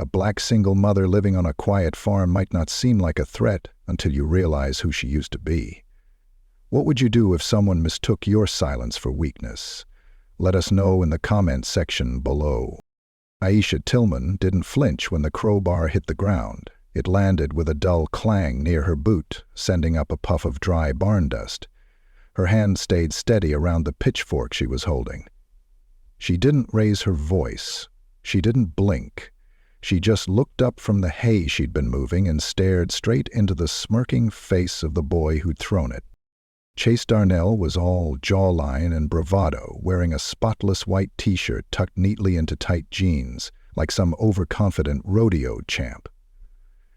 A black single mother living on a quiet farm might not seem like a threat until you realize who she used to be. What would you do if someone mistook your silence for weakness? Let us know in the comments section below. Ayesha Tillman didn't flinch when the crowbar hit the ground. It landed with a dull clang near her boot, sending up a puff of dry barn dust. Her hand stayed steady around the pitchfork she was holding. She didn't raise her voice. She didn't blink. She just looked up from the hay she'd been moving and stared straight into the smirking face of the boy who'd thrown it. Chase Darnell was all jawline and bravado, wearing a spotless white t-shirt tucked neatly into tight jeans, like some overconfident rodeo champ.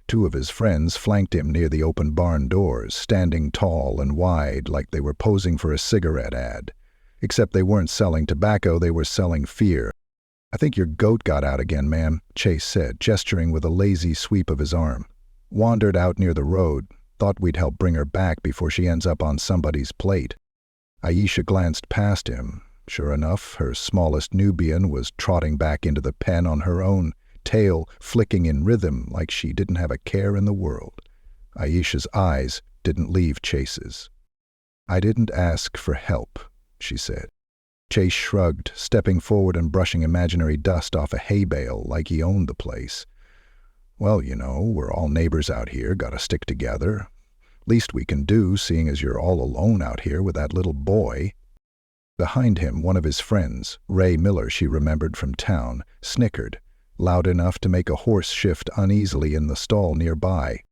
Two of his friends flanked him near the open barn doors, standing tall and wide like they were posing for a cigarette ad. Except they weren't selling tobacco, they were selling fear. "I think your goat got out again, ma'am," Chase said, gesturing with a lazy sweep of his arm. "Wandered out near the road. Thought we'd help bring her back before she ends up on somebody's plate." Ayesha glanced past him. Sure enough, her smallest Nubian was trotting back into the pen on her own, tail flicking in rhythm like she didn't have a care in the world. Ayesha's eyes didn't leave Chase's. "I didn't ask for help," she said. Chase shrugged, stepping forward and brushing imaginary dust off a hay bale like he owned the place. "Well, you know, we're all neighbors out here, gotta stick together. Least we can do, seeing as you're all alone out here with that little boy." Behind him, one of his friends, Ray Miller she remembered from town, snickered, loud enough to make a horse shift uneasily in the stall nearby.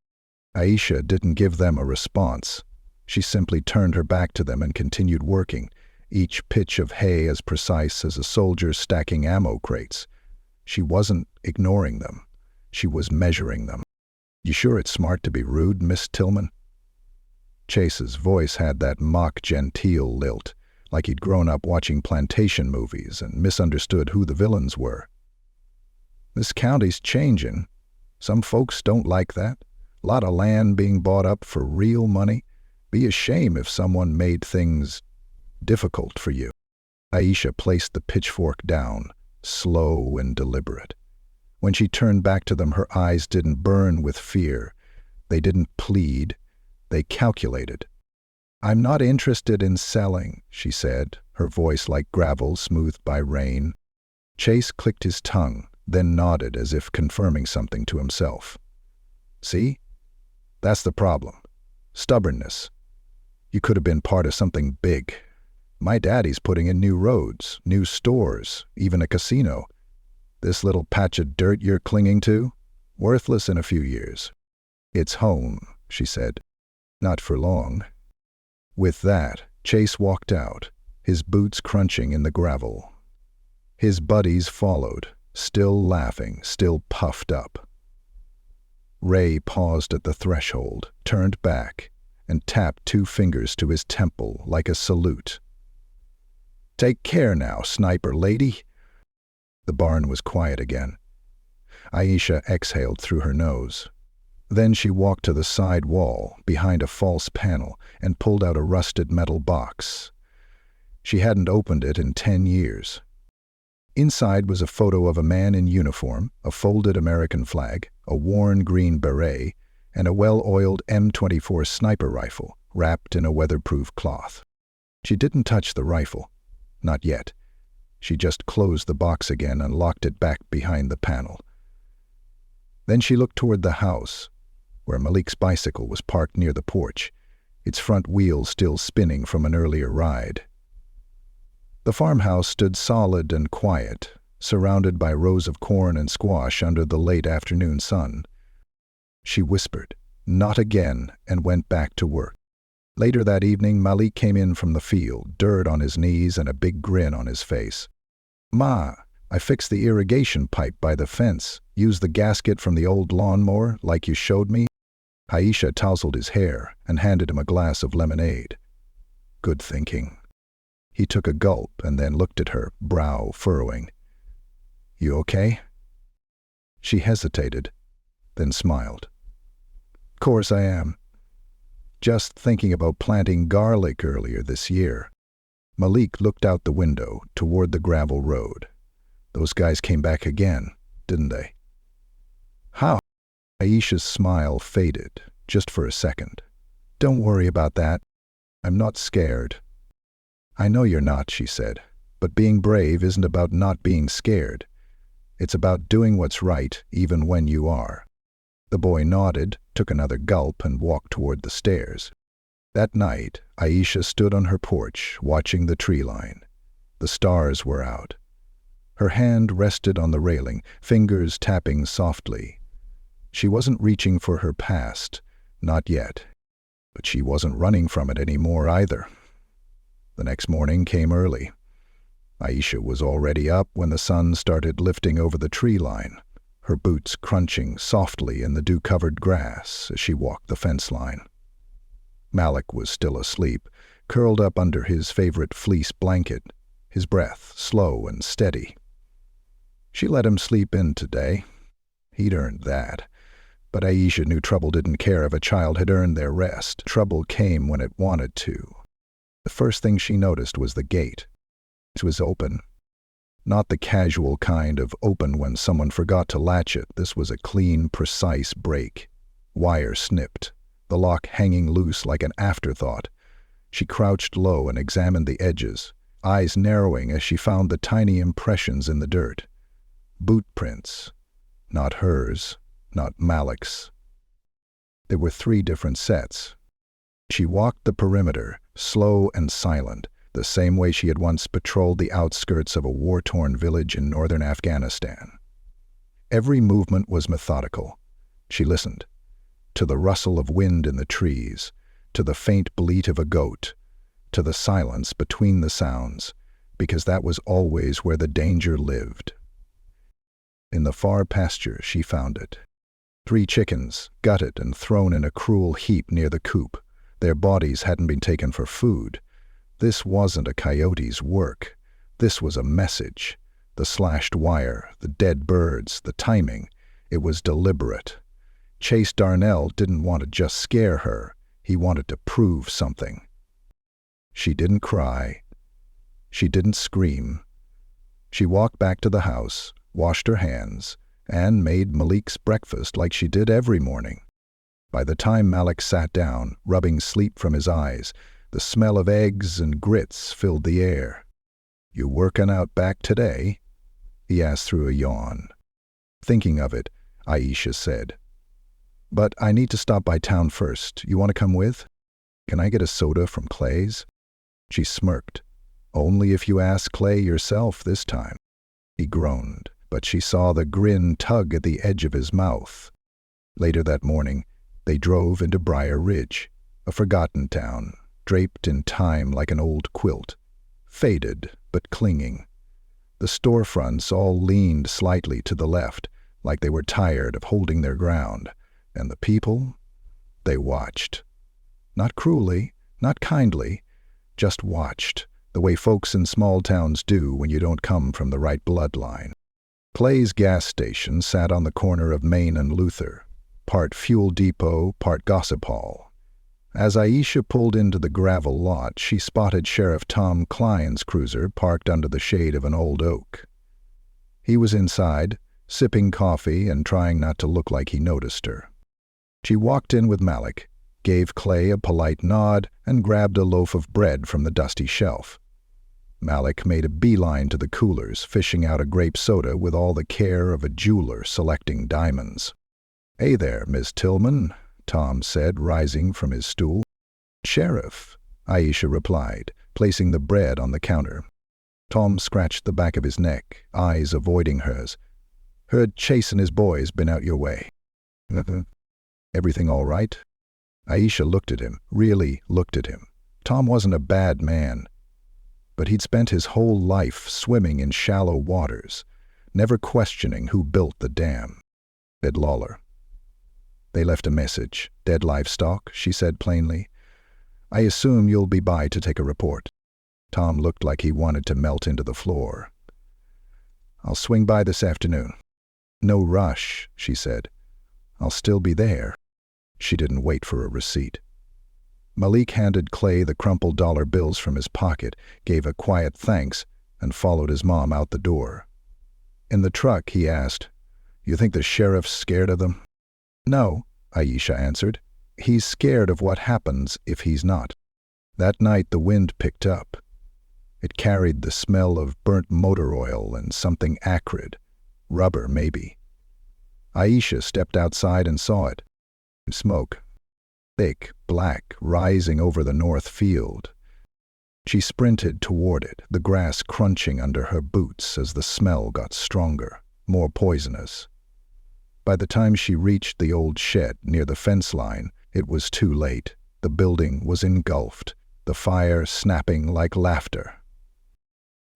Ayesha didn't give them a response. She simply turned her back to them and continued working, each pitch of hay as precise as a soldier stacking ammo crates. She wasn't ignoring them. She was measuring them. "You sure it's smart to be rude, Miss Tillman?" Chase's voice had that mock-genteel lilt, like he'd grown up watching plantation movies and misunderstood who the villains were. "This county's changing. Some folks don't like that. Lot of land being bought up for real money. Be a shame if someone made things difficult for you." Ayesha placed the pitchfork down, slow and deliberate. When she turned back to them, her eyes didn't burn with fear. They didn't plead. They calculated. "I'm not interested in selling," she said, her voice like gravel smoothed by rain. Chase clicked his tongue, then nodded as if confirming something to himself. "See? That's the problem. Stubbornness. You could have been part of something big. My daddy's putting in new roads, new stores, even a casino. This little patch of dirt you're clinging to? Worthless in a few years." "It's home," she said. "Not for long." With that, Chase walked out, his boots crunching in the gravel. His buddies followed, still laughing, still puffed up. Ray paused at the threshold, turned back, and tapped 2 fingers to his temple like a salute. "Take care now, sniper lady." The barn was quiet again. Ayesha exhaled through her nose. Then she walked to the side wall, behind a false panel, and pulled out a rusted metal box. She hadn't opened it in 10 years. Inside was a photo of a man in uniform, a folded American flag, a worn green beret, and a well-oiled M24 sniper rifle, wrapped in a weatherproof cloth. She didn't touch the rifle. Not yet. She just closed the box again and locked it back behind the panel. Then she looked toward the house, where Malik's bicycle was parked near the porch, its front wheels still spinning from an earlier ride. The farmhouse stood solid and quiet, surrounded by rows of corn and squash under the late afternoon sun. She whispered, "Not again," and went back to work. Later that evening, Malik came in from the field, dirt on his knees and a big grin on his face. "Ma, I fixed the irrigation pipe by the fence. Used the gasket from the old lawnmower, like you showed me." Ayesha tousled his hair and handed him a glass of lemonade. "Good thinking." He took a gulp and then looked at her, brow furrowing. "You okay?" She hesitated, then smiled. "Course I am. Just thinking about planting garlic earlier this year." Malik looked out the window toward the gravel road. "Those guys came back again, didn't they?" Ayesha's smile faded, just for a second. "Don't worry about that. I'm not scared." "I know you're not," she said, "but being brave isn't about not being scared. It's about doing what's right, even when you are." The boy nodded, took another gulp, and walked toward the stairs. That night, Ayesha stood on her porch, watching the tree line. The stars were out. Her hand rested on the railing, fingers tapping softly. She wasn't reaching for her past, not yet. But she wasn't running from it anymore either. The next morning came early. Ayesha was already up when the sun started lifting over the tree line, her boots crunching softly in the dew-covered grass as she walked the fence line. Malik was still asleep, curled up under his favorite fleece blanket, his breath slow and steady. She let him sleep in today. He'd earned that. But Ayesha knew trouble didn't care if a child had earned their rest. Trouble came when it wanted to. The first thing she noticed was the gate. It was open. Not the casual kind of open when someone forgot to latch it. This was a clean, precise break. Wire snipped, the lock hanging loose like an afterthought. She crouched low and examined the edges, eyes narrowing as she found the tiny impressions in the dirt. Boot prints. Not hers, not Malik's. There were 3 different sets. She walked the perimeter, slow and silent, the same way she had once patrolled the outskirts of a war-torn village in northern Afghanistan. Every movement was methodical. She listened. To the rustle of wind in the trees, to the faint bleat of a goat, to the silence between the sounds, because that was always where the danger lived. In the far pasture she found it. 3 chickens, gutted and thrown in a cruel heap near the coop. Their bodies hadn't been taken for food. This wasn't a coyote's work. This was a message. The slashed wire, the dead birds, the timing. It was deliberate. Chase Darnell didn't want to just scare her. He wanted to prove something. She didn't cry. She didn't scream. She walked back to the house, washed her hands, and made Malik's breakfast like she did every morning. By the time Malik sat down, rubbing sleep from his eyes, the smell of eggs and grits filled the air. "You working out back today?" he asked through a yawn. Thinking of it, Ayesha said, "But I need to stop by town first. You want to come with? Can I get a soda from Clay's?" She smirked. "Only if you ask Clay yourself this time." He groaned, but she saw the grin tug at the edge of his mouth. Later that morning, they drove into Briar Ridge, a forgotten town, draped in time like an old quilt, faded but clinging. The storefronts all leaned slightly to the left, like they were tired of holding their ground, and the people, they watched. Not cruelly, not kindly, just watched, the way folks in small towns do when you don't come from the right bloodline. Clay's gas station sat on the corner of Main and Luther, part fuel depot, part gossip hall. As Ayesha pulled into the gravel lot, she spotted Sheriff Tom Klein's cruiser parked under the shade of an old oak. He was inside, sipping coffee and trying not to look like he noticed her. She walked in with Malik, gave Clay a polite nod, and grabbed a loaf of bread from the dusty shelf. Malik made a beeline to the coolers, fishing out a grape soda with all the care of a jeweler selecting diamonds. "Hey there, Miss Tillman," Tom said, rising from his stool. "Sheriff," Ayesha replied, placing the bread on the counter. Tom scratched the back of his neck, eyes avoiding hers. "Heard Chase and his boys been out your way." "Everything all right?" Ayesha looked at him, really looked at him. Tom wasn't a bad man, but he'd spent his whole life swimming in shallow waters, never questioning who built the dam. Said Lawler. "They left a message. Dead livestock," she said plainly. "I assume you'll be by to take a report." Tom looked like he wanted to melt into the floor. "I'll swing by this afternoon." "No rush," she said. "I'll still be there." She didn't wait for a receipt. Malik handed Clay the crumpled dollar bills from his pocket, gave a quiet thanks, and followed his mom out the door. In the truck, he asked, "You think the sheriff's scared of them?" No, Ayesha answered. He's scared of what happens if he's not. That night the wind picked up. It carried the smell of burnt motor oil and something acrid. Rubber, maybe. Ayesha stepped outside and saw it. Smoke. Thick, black, rising over the north field. She sprinted toward it, the grass crunching under her boots as the smell got stronger, more poisonous. By the time she reached the old shed near the fence line, it was too late. The building was engulfed, the fire snapping like laughter.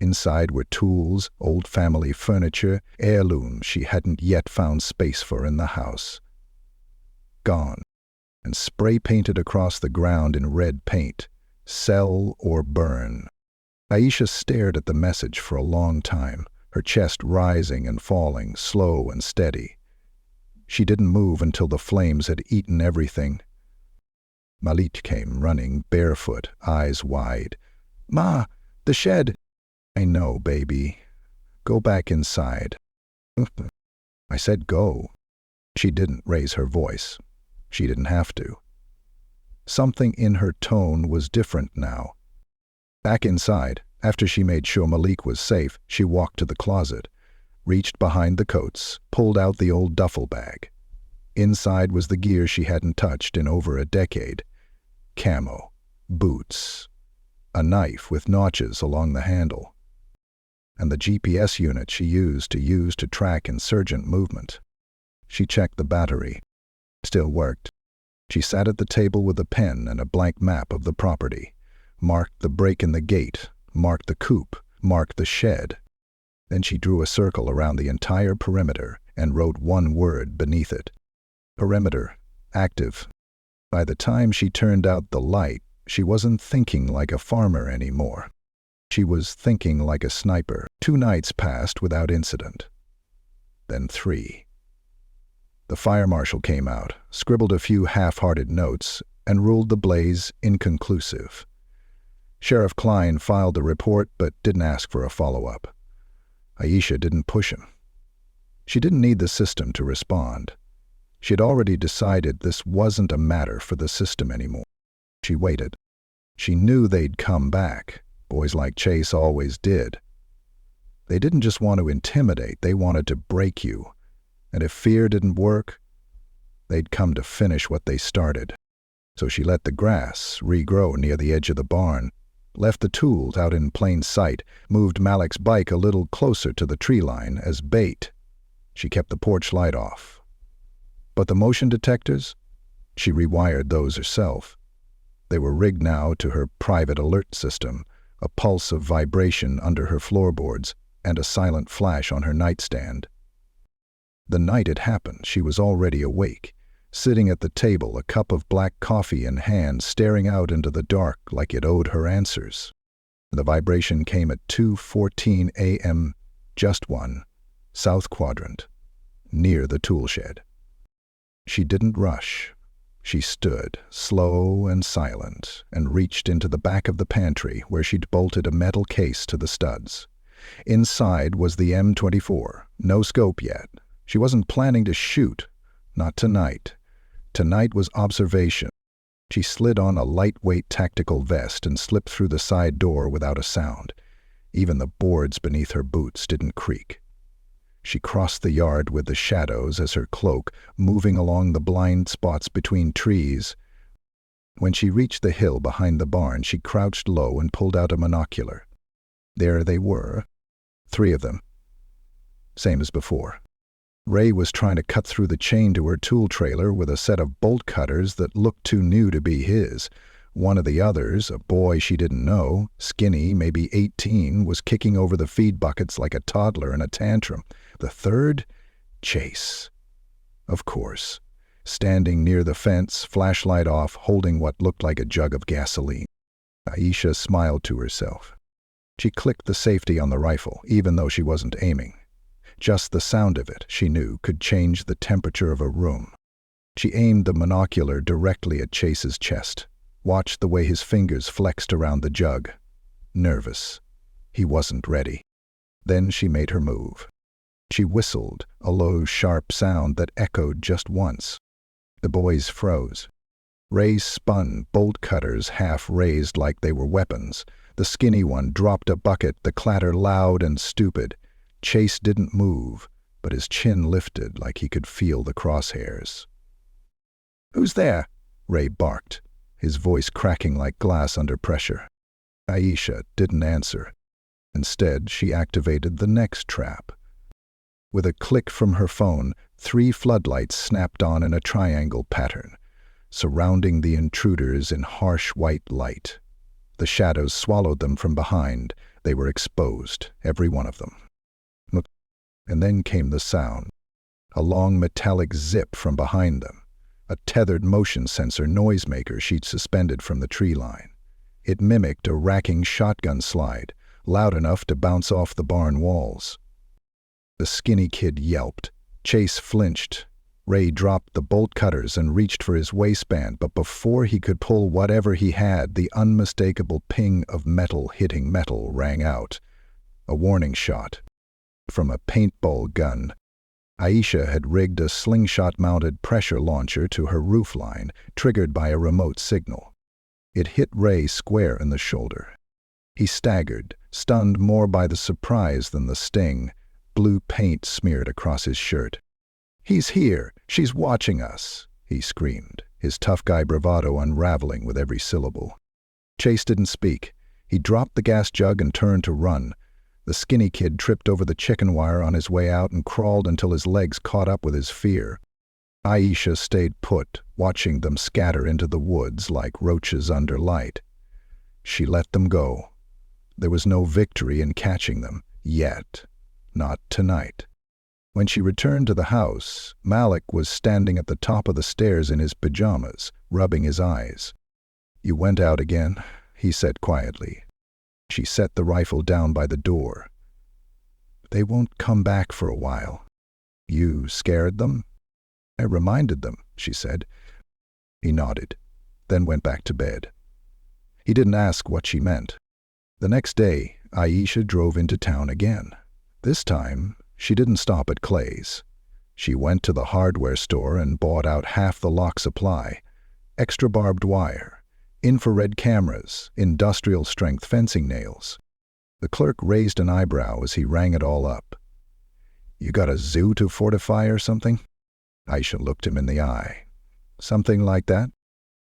Inside were tools, old family furniture, heirlooms she hadn't yet found space for in the house. Gone, and spray-painted across the ground in red paint, "Sell or burn." Ayesha stared at the message for a long time, her chest rising and falling, slow and steady. She didn't move until the flames had eaten everything. Malik came running, barefoot, eyes wide. "Ma, the shed!" "I know, baby. Go back inside." "I said go." She didn't raise her voice. She didn't have to. Something in her tone was different now. Back inside, after she made sure Malik was safe, she walked to the closet, reached behind the coats, pulled out the old duffel bag. Inside was the gear she hadn't touched in over a decade. Camo, boots, a knife with notches along the handle, and the GPS unit she used to track insurgent movement. She checked the battery. Still worked. She sat at the table with a pen and a blank map of the property, marked the break in the gate, marked the coop, marked the shed. Then she drew a circle around the entire perimeter and wrote one word beneath it. Perimeter, active. By the time she turned out the light, she wasn't thinking like a farmer anymore. She was thinking like a sniper. 2 nights passed without incident. Then 3. The fire marshal came out, scribbled a few half-hearted notes, and ruled the blaze inconclusive. Sheriff Klein filed the report but didn't ask for a follow-up. Ayesha didn't push him. She didn't need the system to respond. She had already decided this wasn't a matter for the system anymore. She waited. She knew they'd come back. Boys like Chase always did. They didn't just want to intimidate, they wanted to break you. And if fear didn't work, they'd come to finish what they started. So she let the grass regrow near the edge of the barn, left the tools out in plain sight, moved Malik's bike a little closer to the tree line as bait. She kept the porch light off. But the motion detectors? She rewired those herself. They were rigged now to her private alert system, a pulse of vibration under her floorboards and a silent flash on her nightstand. The night it happened, she was already awake, sitting at the table, a cup of black coffee in hand, staring out into the dark like it owed her answers. The vibration came at 2:14 a.m., just one, south quadrant, near the tool shed. She didn't rush. She stood, slow and silent, and reached into the back of the pantry where she'd bolted a metal case to the studs. Inside was the M24, no scope yet. She wasn't planning to shoot, not tonight. Tonight was observation. She slid on a lightweight tactical vest and slipped through the side door without a sound. Even the boards beneath her boots didn't creak. She crossed the yard with the shadows as her cloak, moving along the blind spots between trees. When she reached the hill behind the barn, she crouched low and pulled out a monocular. There they were, 3 of them. Same as before. Ray was trying to cut through the chain to her tool trailer with a set of bolt cutters that looked too new to be his. One of the others, a boy she didn't know, skinny, maybe 18, was kicking over the feed buckets like a toddler in a tantrum. The third? Chase. Of course. Standing near the fence, flashlight off, holding what looked like a jug of gasoline. Ayesha smiled to herself. She clicked the safety on the rifle, even though she wasn't aiming. Just the sound of it, she knew, could change the temperature of a room. She aimed the monocular directly at Chase's chest, watched the way his fingers flexed around the jug. Nervous. He wasn't ready. Then she made her move. She whistled, a low, sharp sound that echoed just once. The boys froze. Ray spun, bolt cutters half raised like they were weapons. The skinny one dropped a bucket, the clatter loud and stupid. Chase didn't move, but his chin lifted like he could feel the crosshairs. "Who's there?" Ray barked, his voice cracking like glass under pressure. Ayesha didn't answer. Instead, she activated the next trap. With a click from her phone, 3 floodlights snapped on in a triangle pattern, surrounding the intruders in harsh white light. The shadows swallowed them from behind. They were exposed, every one of them. And then came the sound. A long metallic zip from behind them. A tethered motion sensor noisemaker she'd suspended from the tree line. It mimicked a racking shotgun slide, loud enough to bounce off the barn walls. The skinny kid yelped. Chase flinched. Ray dropped the bolt cutters and reached for his waistband, but before he could pull whatever he had, the unmistakable ping of metal hitting metal rang out. A warning shot. From a paintball gun. Ayesha had rigged a slingshot-mounted pressure launcher to her roofline, triggered by a remote signal. It hit Ray square in the shoulder. He staggered, stunned more by the surprise than the sting. Blue paint smeared across his shirt. "He's here! She's watching us!" he screamed, his tough guy bravado unraveling with every syllable. Chase didn't speak. He dropped the gas jug and turned to run. The skinny kid tripped over the chicken wire on his way out and crawled until his legs caught up with his fear. Ayesha stayed put, watching them scatter into the woods like roaches under light. She let them go. There was no victory in catching them, yet. Not tonight. When she returned to the house, Malik was standing at the top of the stairs in his pajamas, rubbing his eyes. "You went out again," he said quietly. She set the rifle down by the door. "They won't come back for a while." "You scared them?" "I reminded them," she said. He nodded, then went back to bed. He didn't ask what she meant. The next day, Ayesha drove into town again. This time, she didn't stop at Clay's. She went to the hardware store and bought out half the lock supply. Extra barbed wire, infrared cameras, industrial-strength fencing nails. The clerk raised an eyebrow as he rang it all up. "You got a zoo to fortify or something?" Ayesha looked him in the eye. "Something like that?"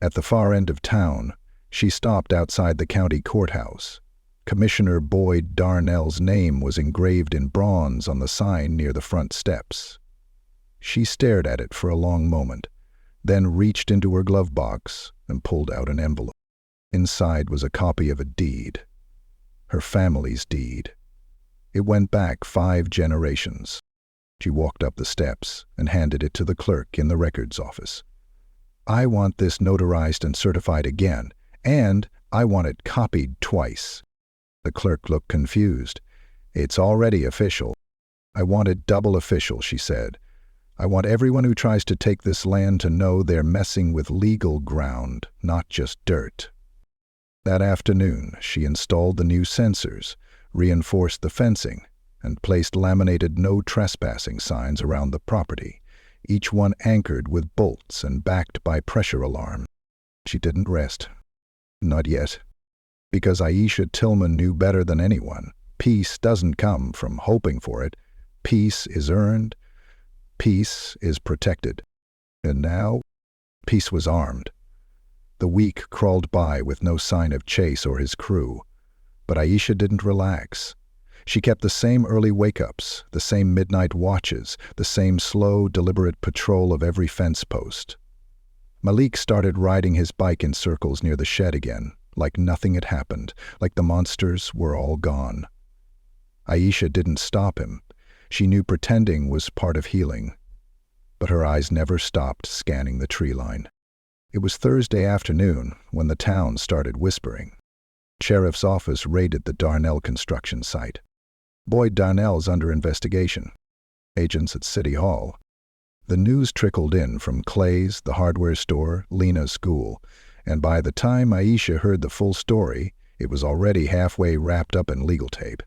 At the far end of town, she stopped outside the county courthouse. Commissioner Boyd Darnell's name was engraved in bronze on the sign near the front steps. She stared at it for a long moment, then reached into her glove box and pulled out an envelope. Inside was a copy of a deed. Her family's deed. It went back 5 generations. She walked up the steps and handed it to the clerk in the records office. "I want this notarized and certified again, and I want it copied twice." The clerk looked confused. "It's already official." "I want it double official," she said. "I want everyone who tries to take this land to know they're messing with legal ground, not just dirt." That afternoon, she installed the new sensors, reinforced the fencing, and placed laminated no trespassing signs around the property, each one anchored with bolts and backed by pressure alarm. She didn't rest. Not yet. Because Ayesha Tillman knew better than anyone, peace doesn't come from hoping for it. Peace is earned. Peace is protected. And now, peace was armed. The week crawled by with no sign of Chase or his crew. But Ayesha didn't relax. She kept the same early wake-ups, the same midnight watches, the same slow, deliberate patrol of every fence post. Malik started riding his bike in circles near the shed again, like nothing had happened, like the monsters were all gone. Ayesha didn't stop him. She knew pretending was part of healing. But her eyes never stopped scanning the tree line. It was Thursday afternoon when the town started whispering. Sheriff's office raided the Darnell construction site. Boyd Darnell's under investigation. Agents at City Hall. The news trickled in from Clay's, the hardware store, Lena's school, and by the time Ayesha heard the full story, it was already halfway wrapped up in legal tape.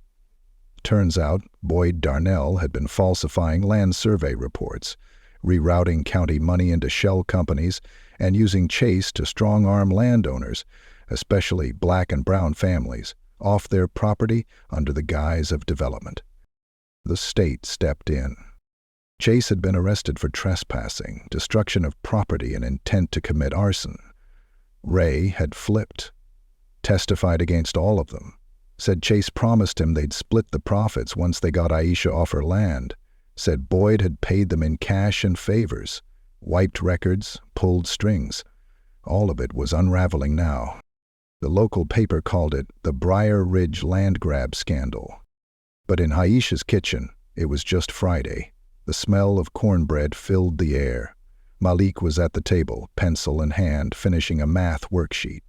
Turns out, Boyd Darnell had been falsifying land survey reports, rerouting county money into shell companies and using Chase to strong-arm landowners, especially black and brown families, off their property under the guise of development. The state stepped in. Chase had been arrested for trespassing, destruction of property, and intent to commit arson. Ray had flipped, testified against all of them, said Chase promised him they'd split the profits once they got Ayesha off her land, said Boyd had paid them in cash and favors, wiped records, pulled strings. All of it was unraveling now. The local paper called it the Briar Ridge land grab scandal. But in Ayesha's kitchen, it was just Friday. The smell of cornbread filled the air. Malik was at the table, pencil in hand, finishing a math worksheet.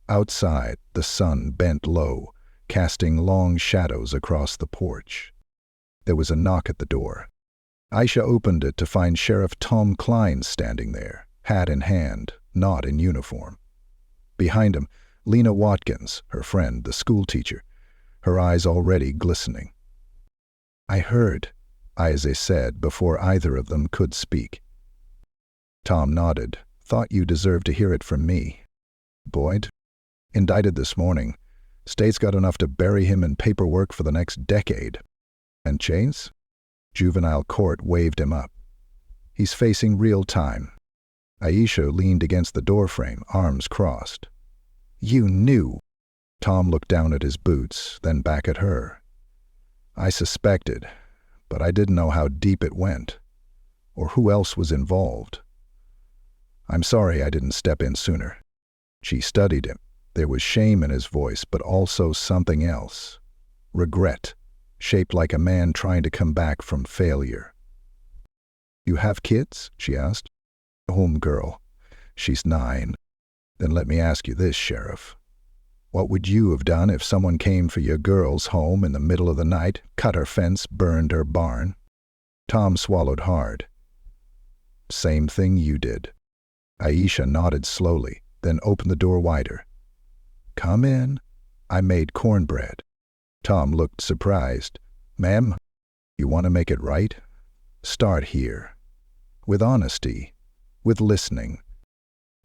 Outside, the sun bent low, casting long shadows across the porch. There was a knock at the door. Ayesha opened it to find Sheriff Tom Klein standing there, hat in hand, not in uniform. Behind him, Lena Watkins, her friend, the schoolteacher, her eyes already glistening. "I heard," Ayesha said before either of them could speak. Tom nodded. "Thought you deserved to hear it from me. Boyd? Indicted this morning. State's got enough to bury him in paperwork for the next decade. And Chase? Juvenile court waved him up. He's facing real time." Ayesha leaned against the doorframe, arms crossed. "You knew." Tom looked down at his boots, then back at her. "I suspected, but I didn't know how deep it went, or who else was involved. I'm sorry I didn't step in sooner." She studied him. There was shame in his voice, but also something else. Regret, shaped like a man trying to come back from failure. "You have kids?" she asked. "Homegirl. She's 9. Then let me ask you this, Sheriff. What would you have done if someone came for your girl's home in the middle of the night, cut her fence, burned her barn?" Tom swallowed hard. "Same thing you did." Ayesha nodded slowly, then opened the door wider. "Come in. I made cornbread." Tom looked surprised. "Ma'am, you want to make it right? Start here. With honesty. With listening."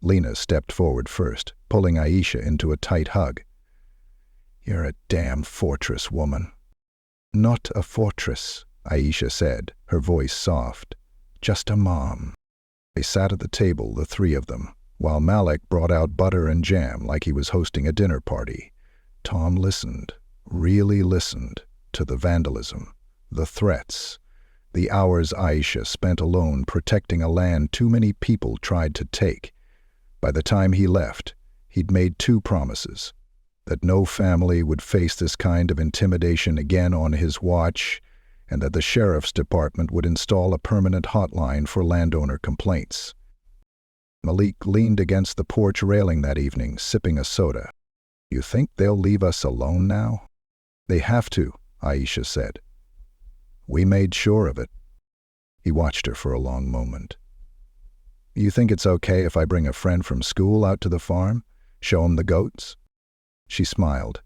Lena stepped forward first, pulling Ayesha into a tight hug. "You're a damn fortress, woman." "Not a fortress," Ayesha said, her voice soft. "Just a mom." They sat at the table, the three of them, while Malik brought out butter and jam like he was hosting a dinner party. Tom listened, really listened, to the vandalism, the threats, the hours Ayesha spent alone protecting a land too many people tried to take. By the time he left, he'd made 2 promises: that no family would face this kind of intimidation again on his watch, and that the sheriff's department would install a permanent hotline for landowner complaints. Malik leaned against the porch railing that evening, sipping a soda. "You think they'll leave us alone now?" "They have to," Ayesha said. "We made sure of it." He watched her for a long moment. "You think it's okay if I bring a friend from school out to the farm? Show him the goats?" She smiled.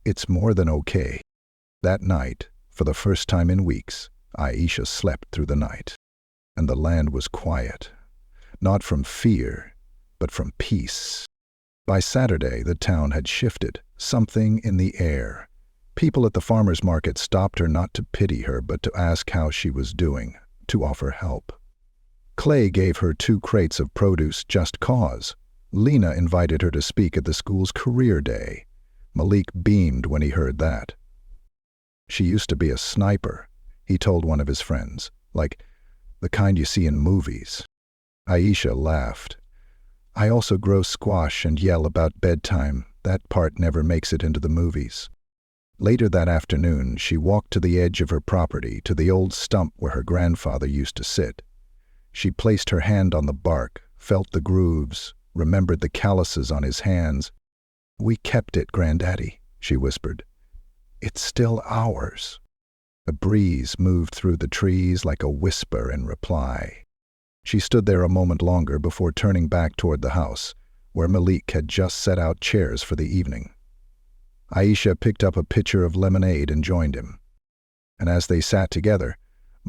"It's more than okay." That night, for the first time in weeks, Ayesha slept through the night. And the land was quiet. Not from fear, but from peace. By Saturday, the town had shifted, something in the air. People at the farmer's market stopped her not to pity her, but to ask how she was doing, to offer help. Clay gave her 2 crates of produce just cause. Lena invited her to speak at the school's career day. Malik beamed when he heard that. "She used to be a sniper," he told one of his friends, "like the kind you see in movies." Ayesha laughed. "I also grow squash and yell about bedtime. That part never makes it into the movies." Later that afternoon, she walked to the edge of her property, to the old stump where her grandfather used to sit. She placed her hand on the bark, felt the grooves, remembered the calluses on his hands. "We kept it, Granddaddy," she whispered. "It's still ours." A breeze moved through the trees like a whisper in reply. She stood there a moment longer before turning back toward the house, where Malik had just set out chairs for the evening. Ayesha picked up a pitcher of lemonade and joined him. And as they sat together,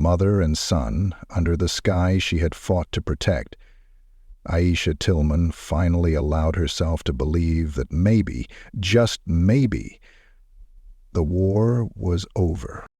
mother and son, under the sky she had fought to protect, Ayesha Tillman finally allowed herself to believe that maybe, just maybe, the war was over.